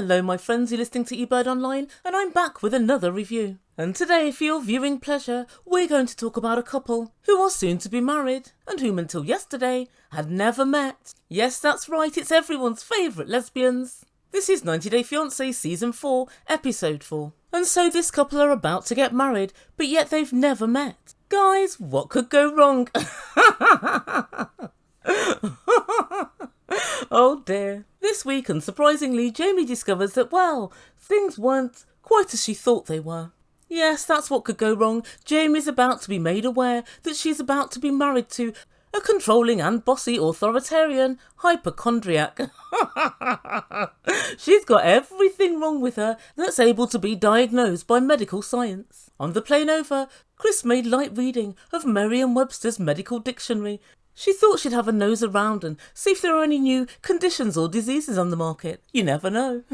Hello my friends, you're listening to Ebird Online and I'm back with another review. And today, for your viewing pleasure, we're going to talk about a couple who are soon to be married and whom until yesterday had never met. Yes, that's right, it's everyone's favourite lesbians. This is 90 Day Fiance Season 4, Episode 4. And so this couple are about to get married, but yet they've never met. Guys, what could go wrong? Oh dear. This week, unsurprisingly, Jeymi discovers that, well, things weren't quite as she thought they were. Yes, that's what could go wrong. Jeymi's about to be made aware that she's about to be married to a controlling and bossy authoritarian hypochondriac. She's got everything wrong with her that's able to be diagnosed by medical science. On the plane over, Kris made light reading of Merriam-Webster's medical dictionary. She thought she'd have a nose around and see if there are any new conditions or diseases on the market. You never know.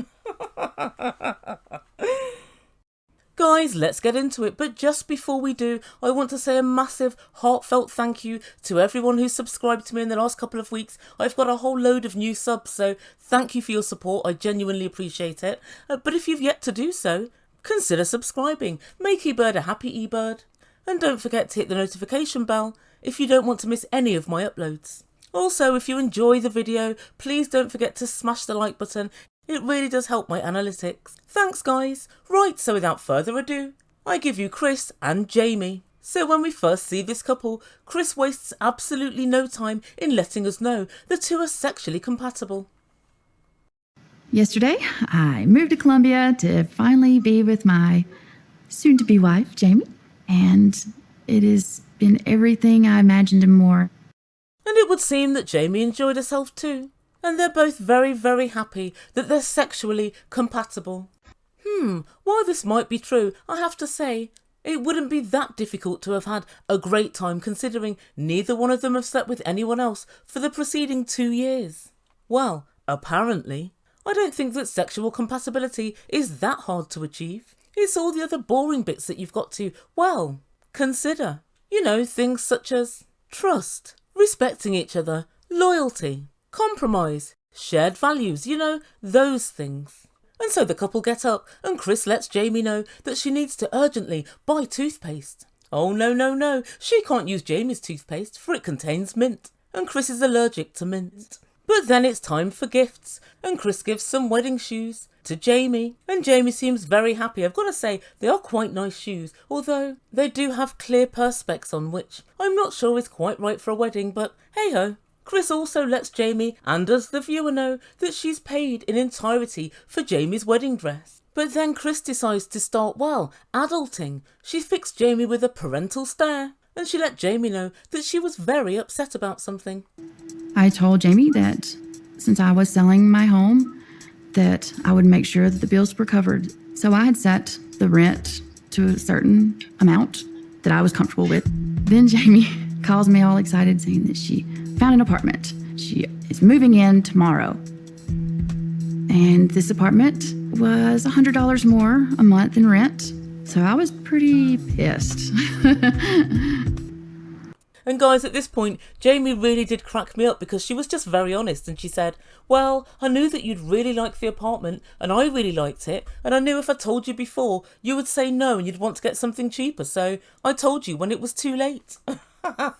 Guys, let's get into it, but just before we do, I want to say a massive, heartfelt thank you to everyone who's subscribed to me in the last couple of weeks. I've got a whole load of new subs, so thank you for your support. I genuinely appreciate it. But if you've yet to do so, consider subscribing. Make eBird a happy eBird. And don't forget to hit the notification bell if you don't want to miss any of my uploads. Also, if you enjoy the video, please don't forget to smash the like button. It really does help my analytics. Thanks guys. Right, so without further ado, I give you Kris and Jeymi. So when we first see this couple, Kris wastes absolutely no time in letting us know the two are sexually compatible. Yesterday, I moved to Colombia to finally be with my soon-to-be wife, Jeymi, and it has been everything I imagined and more. And it would seem that Jeymi enjoyed herself too. And they're both very, very happy that they're sexually compatible. While this might be true, I have to say, it wouldn't be that difficult to have had a great time considering neither one of them have slept with anyone else for the preceding 2 years. Well, apparently. I don't think that sexual compatibility is that hard to achieve. It's all the other boring bits that you've got to, well, consider. You know, things such as trust, respecting each other, loyalty, compromise, shared values, you know, those things. And so the couple get up and Kris lets Jeymi know that she needs to urgently buy toothpaste. Oh no, she can't use Jeymi's toothpaste for it contains mint and Kris is allergic to mint. But then it's time for gifts and Kris gives some wedding shoes to Jeymi and Jeymi seems very happy. I've got to say, they are quite nice shoes, although they do have clear perspex on, which I'm not sure is quite right for a wedding, but hey ho. Kris also lets Jeymi and us the viewer know that she's paid in entirety for Jeymi's wedding dress. But then Kris decides to start, well, adulting. She fixed Jeymi with a parental stare and she let Jeymi know that she was very upset about something. I told Jeymi that since I was selling my home, that I would make sure that the bills were covered. So I had set the rent to a certain amount that I was comfortable with. Then Jeymi calls me all excited saying that she found an apartment. She is moving in tomorrow. And this apartment was $100 more a month in rent. So I was pretty pissed. And guys, at this point, Jeymi really did crack me up because she was just very honest and she said, well, I knew that you'd really like the apartment and I really liked it and I knew if I told you before, you would say no and you'd want to get something cheaper, so I told you when it was too late. I've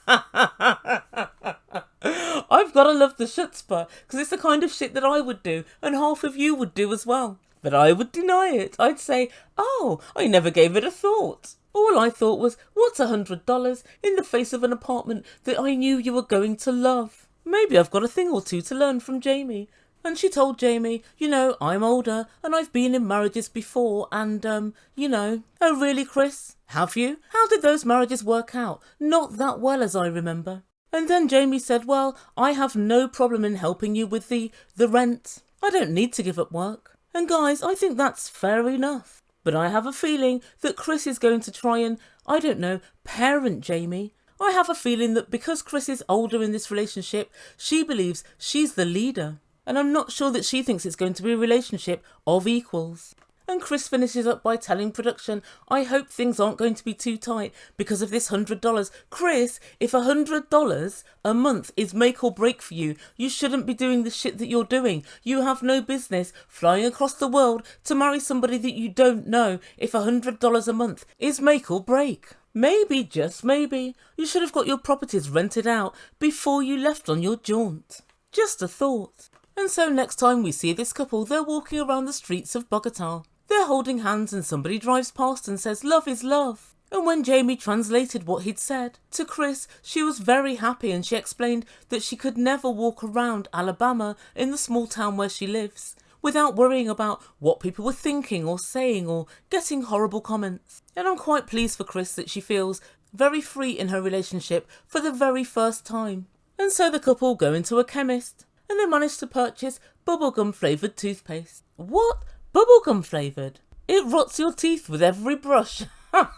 got to love the chutzpah because it's the kind of shit that I would do and half of you would do as well. But I would deny it. I'd say, oh, I never gave it a thought. All I thought was, what's $100 in the face of an apartment that I knew you were going to love? Maybe I've got a thing or two to learn from Jeymi. And she told Jeymi, you know, I'm older and I've been in marriages before and, you know. Oh really, Kris? Have you? How did those marriages work out? Not that well as I remember. And then Jeymi said, well, I have no problem in helping you with the rent. I don't need to give up work. And guys, I think that's fair enough. But I have a feeling that Kris is going to try and, I don't know, parent Jeymi. I have a feeling that because Kris is older in this relationship, she believes she's the leader. And I'm not sure that she thinks it's going to be a relationship of equals. And Kris finishes up by telling production, I hope things aren't going to be too tight because of this $100. Kris, if $100 a month is make or break for you, you shouldn't be doing the shit that you're doing. You have no business flying across the world to marry somebody that you don't know if $100 a month is make or break. Maybe, just maybe, you should have got your properties rented out before you left on your jaunt. Just a thought. And so next time we see this couple, they're walking around the streets of Bogota. They're holding hands and somebody drives past and says, love is love. And when Jeymi translated what he'd said to Kris, she was very happy and she explained that she could never walk around Alabama in the small town where she lives without worrying about what people were thinking or saying or getting horrible comments. And I'm quite pleased for Kris that she feels very free in her relationship for the very first time. And so the couple go into a chemist and they manage to purchase bubblegum flavoured toothpaste. What? Bubblegum flavoured? It rots your teeth with every brush. I've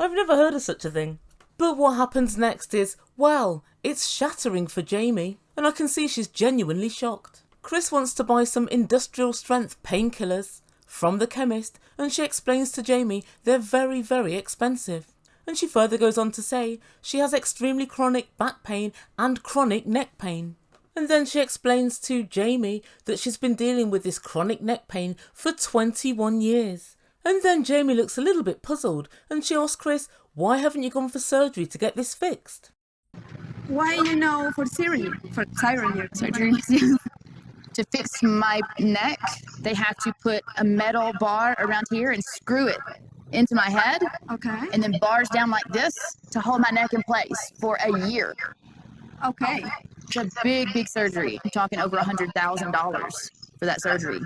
never heard of such a thing. But what happens next is, well, it's shattering for Jeymi, and I can see she's genuinely shocked. Kris wants to buy some industrial strength painkillers from the chemist, and she explains to Jeymi they're very, very expensive. And she further goes on to say she has extremely chronic back pain and chronic neck pain. And then she explains to Jeymi that she's been dealing with this chronic neck pain for 21 years. And then Jeymi looks a little bit puzzled and she asks Kris, why haven't you gone for surgery to get this fixed? Why, for surgery, To fix my neck, they have to put a metal bar around here and screw it into my head. Okay. And then bars down like this to hold my neck in place for a year. Okay. It's a big, big surgery. I'm talking over $100,000 for that surgery.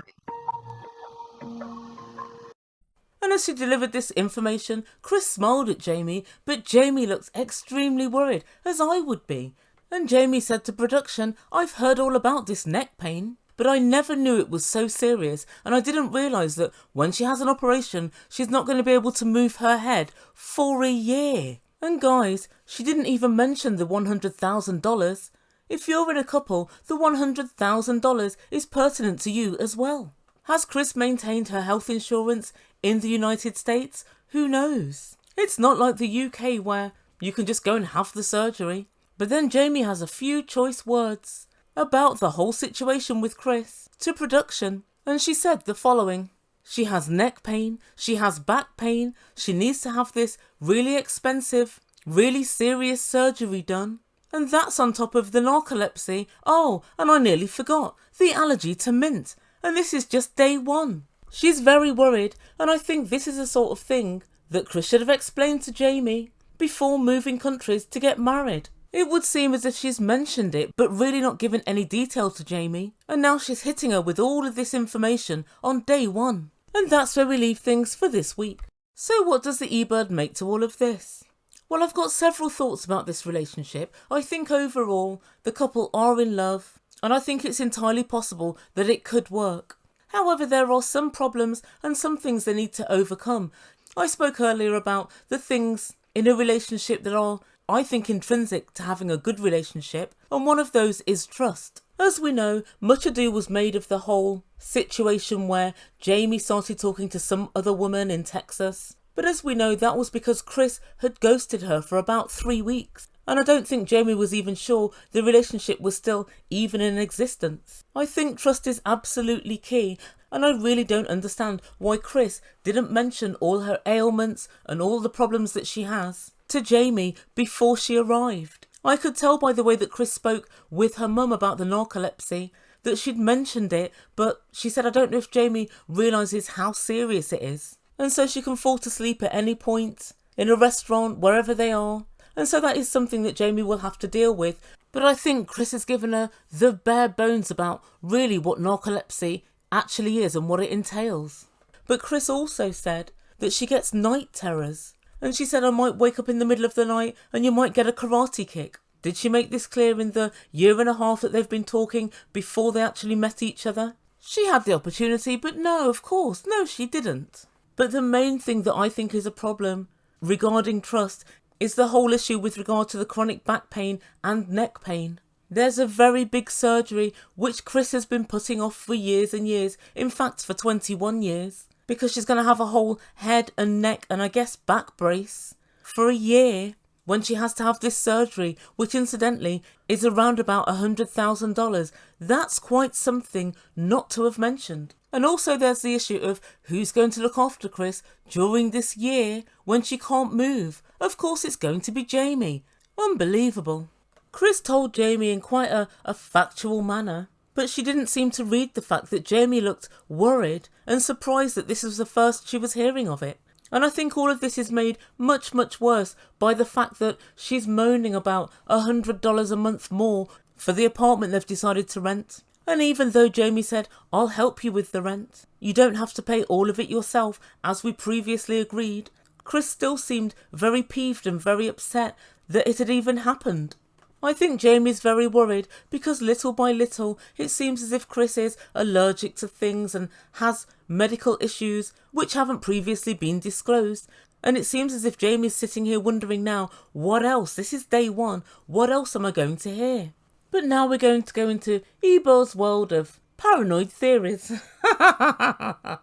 And as she delivered this information, Kris smiled at Jeymi, but Jeymi looked extremely worried, as I would be. And Jeymi said to production, I've heard all about this neck pain, but I never knew it was so serious, and I didn't realise that when she has an operation, she's not going to be able to move her head for a year. And guys, she didn't even mention the $100,000. If you're in a couple, the $100,000 is pertinent to you as well. Has Kris maintained her health insurance in the United States? Who knows? It's not like the UK where you can just go and have the surgery. But then Jeymi has a few choice words about the whole situation with Kris to production, and she said the following. She has neck pain, she has back pain, she needs to have this really expensive, really serious surgery done. And that's on top of the narcolepsy. Oh, and I nearly forgot, the allergy to mint. And this is just day one. She's very worried, and I think this is the sort of thing that Kris should have explained to Jeymi before moving countries to get married. It would seem as if she's mentioned it, but really not given any detail to Jeymi. And now she's hitting her with all of this information on day one. And that's where we leave things for this week. So what does the Ebird make to all of this? Well, I've got several thoughts about this relationship. I think overall, the couple are in love, and I think it's entirely possible that it could work. However, there are some problems and some things they need to overcome. I spoke earlier about the things in a relationship that are, I think, intrinsic to having a good relationship, and one of those is trust. As we know, much ado was made of the whole situation where Jeymi started talking to some other woman in Texas. But as we know, that was because Kris had ghosted her for about 3 weeks. And I don't think Jeymi was even sure the relationship was still even in existence. I think trust is absolutely key, and I really don't understand why Kris didn't mention all her ailments and all the problems that she has to Jeymi before she arrived. I could tell by the way that Kris spoke with her mum about the narcolepsy that she'd mentioned it, but she said, I don't know if Jeymi realises how serious it is. And so she can fall to sleep at any point, in a restaurant, wherever they are. And so that is something that Jeymi will have to deal with. But I think Kris has given her the bare bones about really what narcolepsy actually is and what it entails. But Kris also said that she gets night terrors. And she said, I might wake up in the middle of the night and you might get a karate kick. Did she make this clear in the 1.5 years that they've been talking before they actually met each other? She had the opportunity, but no, of course, no, she didn't. But the main thing that I think is a problem regarding trust is the whole issue with regard to the chronic back pain and neck pain. There's a very big surgery which Kris has been putting off for years and years, in fact for 21 years, because she's going to have a whole head and neck and I guess back brace for a year when she has to have this surgery, which incidentally is around about $100,000. That's quite something not to have mentioned. And also there's the issue of who's going to look after Kris during this year when she can't move. Of course it's going to be Jeymi. Unbelievable. Kris told Jeymi in quite a factual manner, but she didn't seem to read the fact that Jeymi looked worried and surprised that this was the first she was hearing of it. And I think all of this is made much, much worse by the fact that she's moaning about $100 a month more for the apartment they've decided to rent. And even though Jeymi said, I'll help you with the rent, you don't have to pay all of it yourself, as we previously agreed, Kris still seemed very peeved and very upset that it had even happened. I think Jeymi's very worried because little by little it seems as if Kris is allergic to things and has medical issues which haven't previously been disclosed. And it seems as if Jeymi's sitting here wondering now, what else? This is day one. What else am I going to hear? But now we're going to go into Ebird's world of paranoid theories. I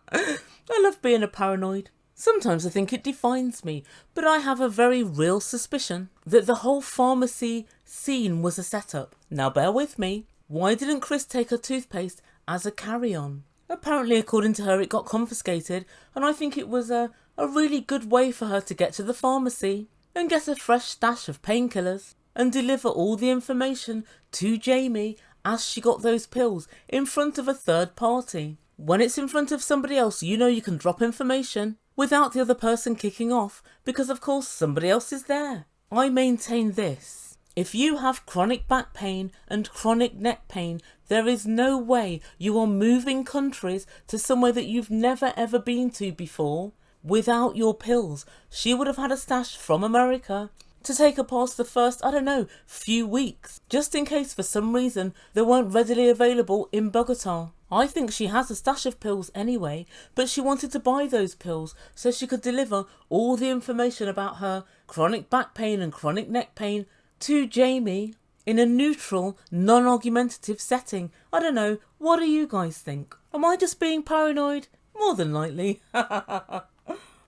love being a paranoid. Sometimes I think it defines me, but I have a very real suspicion that the whole pharmacy scene was a setup. Now bear with me. Why didn't Kris take her toothpaste as a carry-on? Apparently, according to her, it got confiscated, and I think it was a really good way for her to get to the pharmacy and get a fresh stash of painkillers and deliver all the information to Jeymi as she got those pills in front of a third party. When it's in front of somebody else, you know you can drop information without the other person kicking off because of course somebody else is there. I maintain this. If you have chronic back pain and chronic neck pain, there is no way you are moving countries to somewhere that you've never ever been to before without your pills. She would have had a stash from America to take her past the first, I don't know, few weeks, just in case for some reason they weren't readily available in Bogota. I think she has a stash of pills anyway, but she wanted to buy those pills so she could deliver all the information about her chronic back pain and chronic neck pain to Jeymi in a neutral, non-argumentative setting. I don't know, what do you guys think? Am I just being paranoid? More than likely.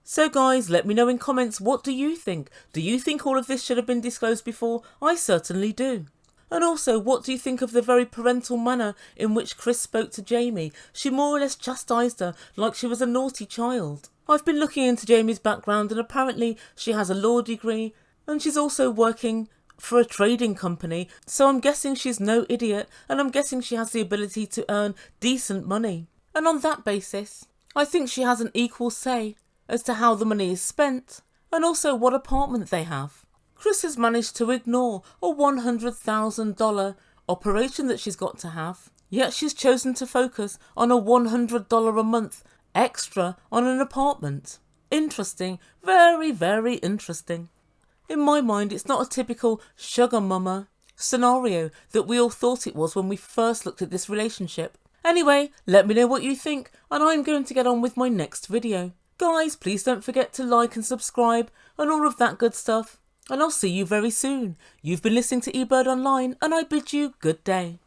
So guys, let me know in comments, what do you think? Do you think all of this should have been disclosed before? I certainly do. And also, what do you think of the very parental manner in which Kris spoke to Jeymi? She more or less chastised her like she was a naughty child. I've been looking into Jeymi's background and apparently she has a law degree and she's also working for a trading company, so I'm guessing she's no idiot and I'm guessing she has the ability to earn decent money. And on that basis, I think she has an equal say as to how the money is spent and also what apartment they have. Kris has managed to ignore a $100,000 operation that she's got to have, yet she's chosen to focus on a $100 a month extra on an apartment. Interesting, very, very interesting. In my mind, it's not a typical sugar mama scenario that we all thought it was when we first looked at this relationship. Anyway, let me know what you think and I'm going to get on with my next video. Guys, please don't forget to like and subscribe and all of that good stuff. And I'll see you very soon. You've been listening to Ebird Online and I bid you good day.